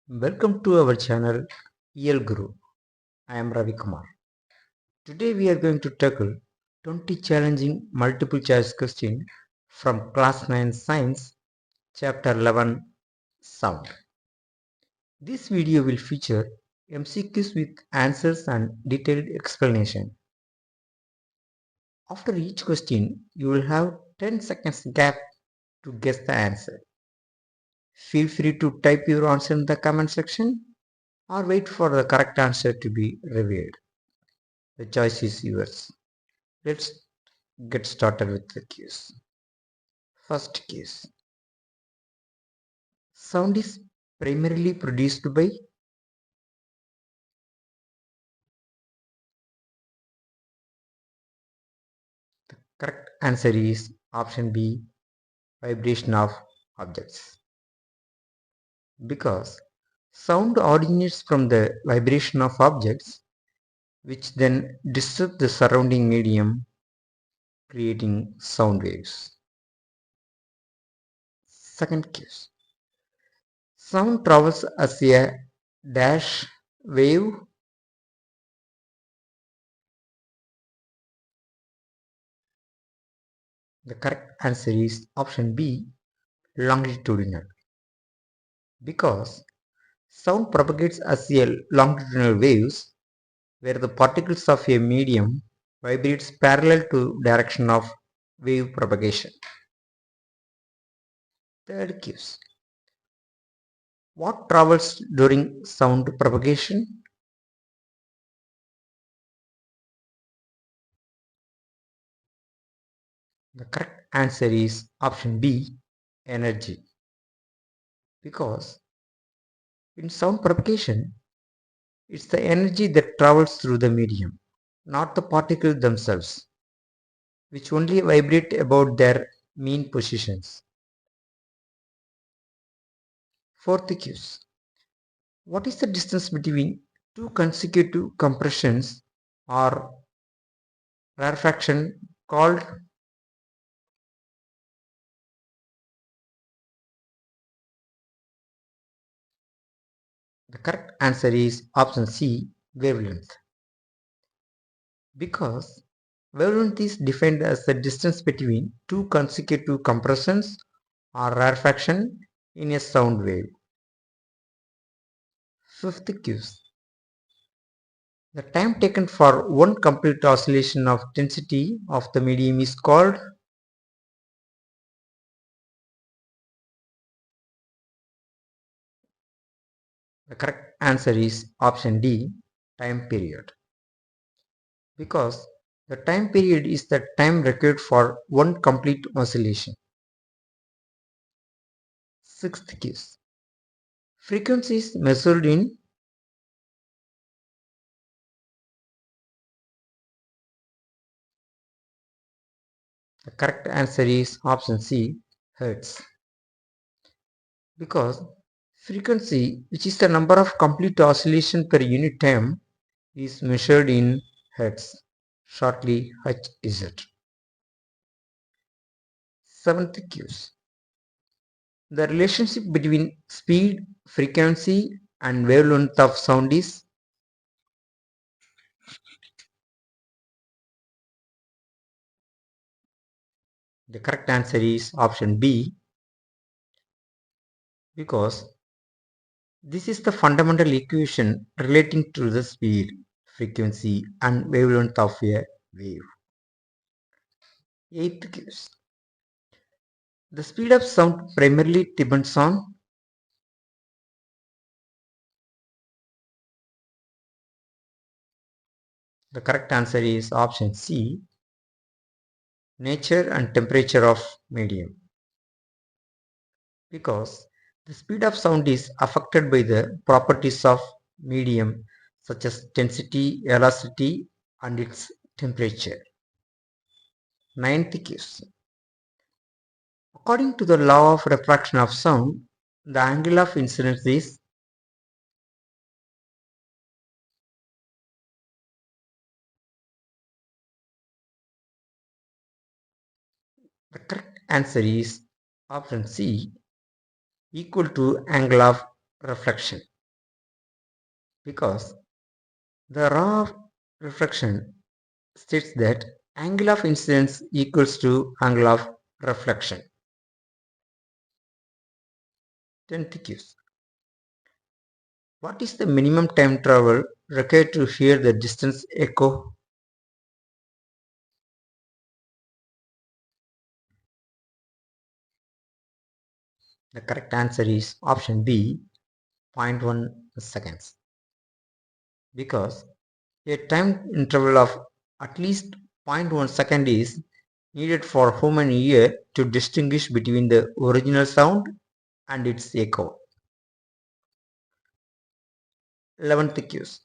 Welcome to our channel IYAL GURU. I am Ravi Kumar. Today we are going to tackle 20 challenging multiple choice questions from class 9 science chapter 11 sound. This video will feature MCQs with answers and detailed explanation. After each question you will have 10 seconds gap to guess the answer. Feel free to type your answer in the comment section or wait for the correct answer to be revealed. The choice is yours. Let's get started with the cues. First case. Sound is primarily produced by correct answer is option B, vibration of objects. Because sound originates from the vibration of objects which then disturb the surrounding medium, creating sound waves. Second case. Sound travels as a dash wave. The correct answer is option B, longitudinal. Because sound propagates as a longitudinal waves where the particles of a medium vibrates parallel to direction of wave propagation. Third case. What travels during sound propagation? The correct answer is option B, energy. Because in sound propagation, it's the energy that travels through the medium, not the particles themselves, which only vibrate about their mean positions. Fourth case. What is the distance between two consecutive compressions or rarefaction called? The correct answer is option C, wavelength. Because wavelength is defined as the distance between two consecutive compressions or rarefaction in a sound wave. Fifth case. The time taken for one complete oscillation of density of the medium is called? The correct answer is option D, time period. Because the time period is the time required for one complete oscillation. Sixth case. Frequency is measured in? The correct answer is option C, hertz. Because frequency, which is the number of complete oscillation per unit time, is measured in hertz, shortly Hz. Seventh case. The relationship between speed, frequency, and wavelength of sound is? The correct answer is option B, because this is the fundamental equation relating to the speed, frequency, and wavelength of a wave. Eighth case. The speed of sound primarily depends on? The correct answer is option C, nature and temperature of medium. Because the speed of sound is affected by the properties of medium such as density, velocity, and its temperature. Ninth case. According to the law of refraction of sound, the angle of incidence is? The correct answer is option C, equal to angle of reflection. because the law of refraction states that angle of incidence equals to angle of reflection. 10th quiz. What is the minimum time travel required to hear the distance echo? The correct answer is option B, zero point 0.1 seconds. Because a time interval of at least 0.1 second is needed for human ear to distinguish between the original sound and its echo. 11th quiz.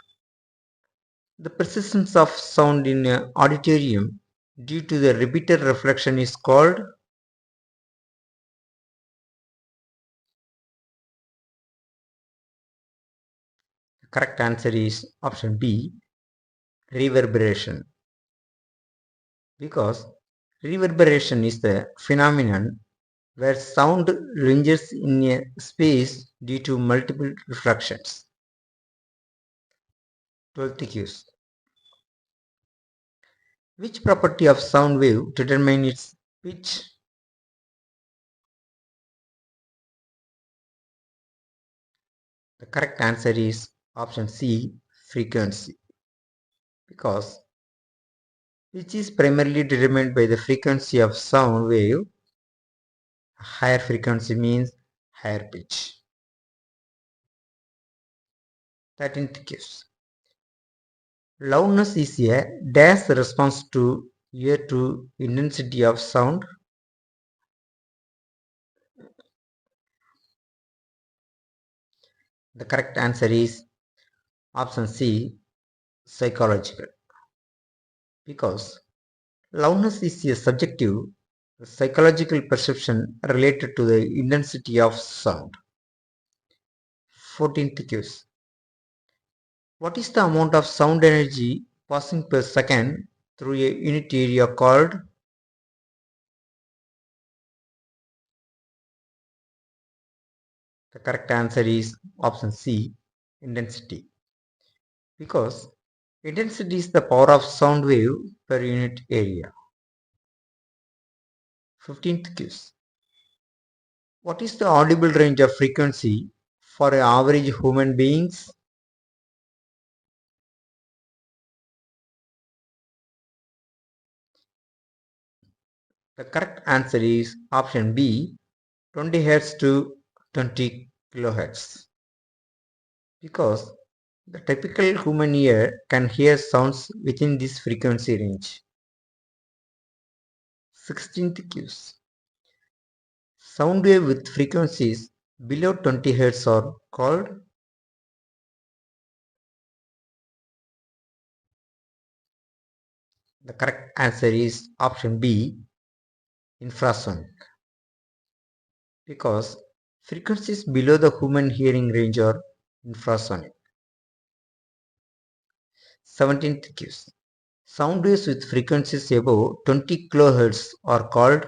The persistence of sound in an auditorium due to the repeated reflection is called. The correct answer is option B, reverberation. Because reverberation is the phenomenon where sound lingers in a space due to multiple reflections. 12th quiz. Which property of sound wave determines its pitch? The correct answer is option C, frequency. Because pitch is primarily determined by the frequency of sound wave. Higher frequency means higher pitch. 13th quiz. Loudness is a dash response to ear to intensity of sound. The correct answer is option C, psychological. Because loudness is a subjective psychological perception related to the intensity of sound. 14th quiz. What is the amount of sound energy passing per second through a unit area called? The correct answer is option C, intensity. Because intensity is the power of sound wave per unit area. 15th quiz. What is the audible range of frequency for average human beings? The correct answer is option B, 20 Hz to 20 kHz. Because the typical human ear can hear sounds within this frequency range. 16th quiz. Sound wave with frequencies below 20 Hz are called. The correct answer is option B, infrasonic. Because frequencies below the human hearing range are infrasonic. 17th quiz. Sound waves with frequencies above 20 kHz are called.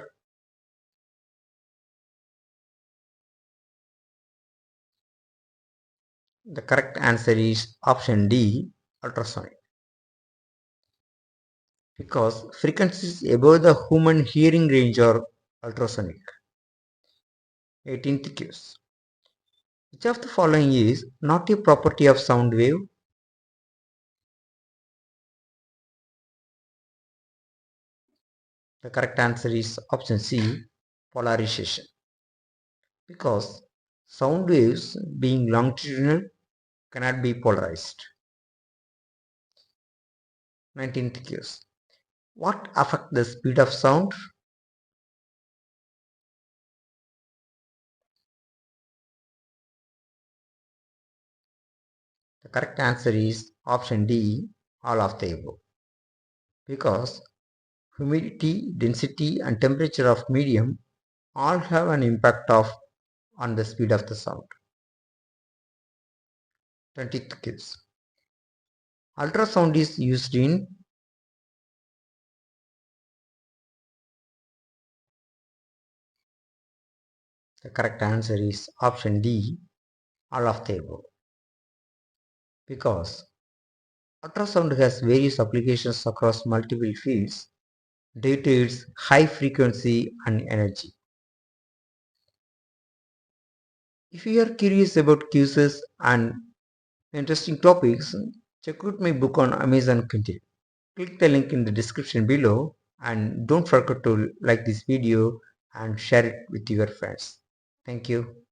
The correct answer is option D, ultrasonic. Because frequencies above the human hearing range are ultrasonic. 18th quiz. Which of the following is not a property of sound wave? The correct answer is option C, polarization. Because sound waves being longitudinal cannot be polarized. 19th quiz. What affects the speed of sound? The correct answer is option D, all of the above. Because humidity, density and temperature of medium all have an impact on the speed of the sound. 20th quiz. Ultrasound is used in. The correct answer is option D, all of the above. because ultrasound has various applications across multiple fields due to its high frequency and energy. If you are curious about quizzes and interesting topics, check out my book on Amazon Kindle. Click the link in the description below and don't forget to like this video and share it with your friends. Thank you.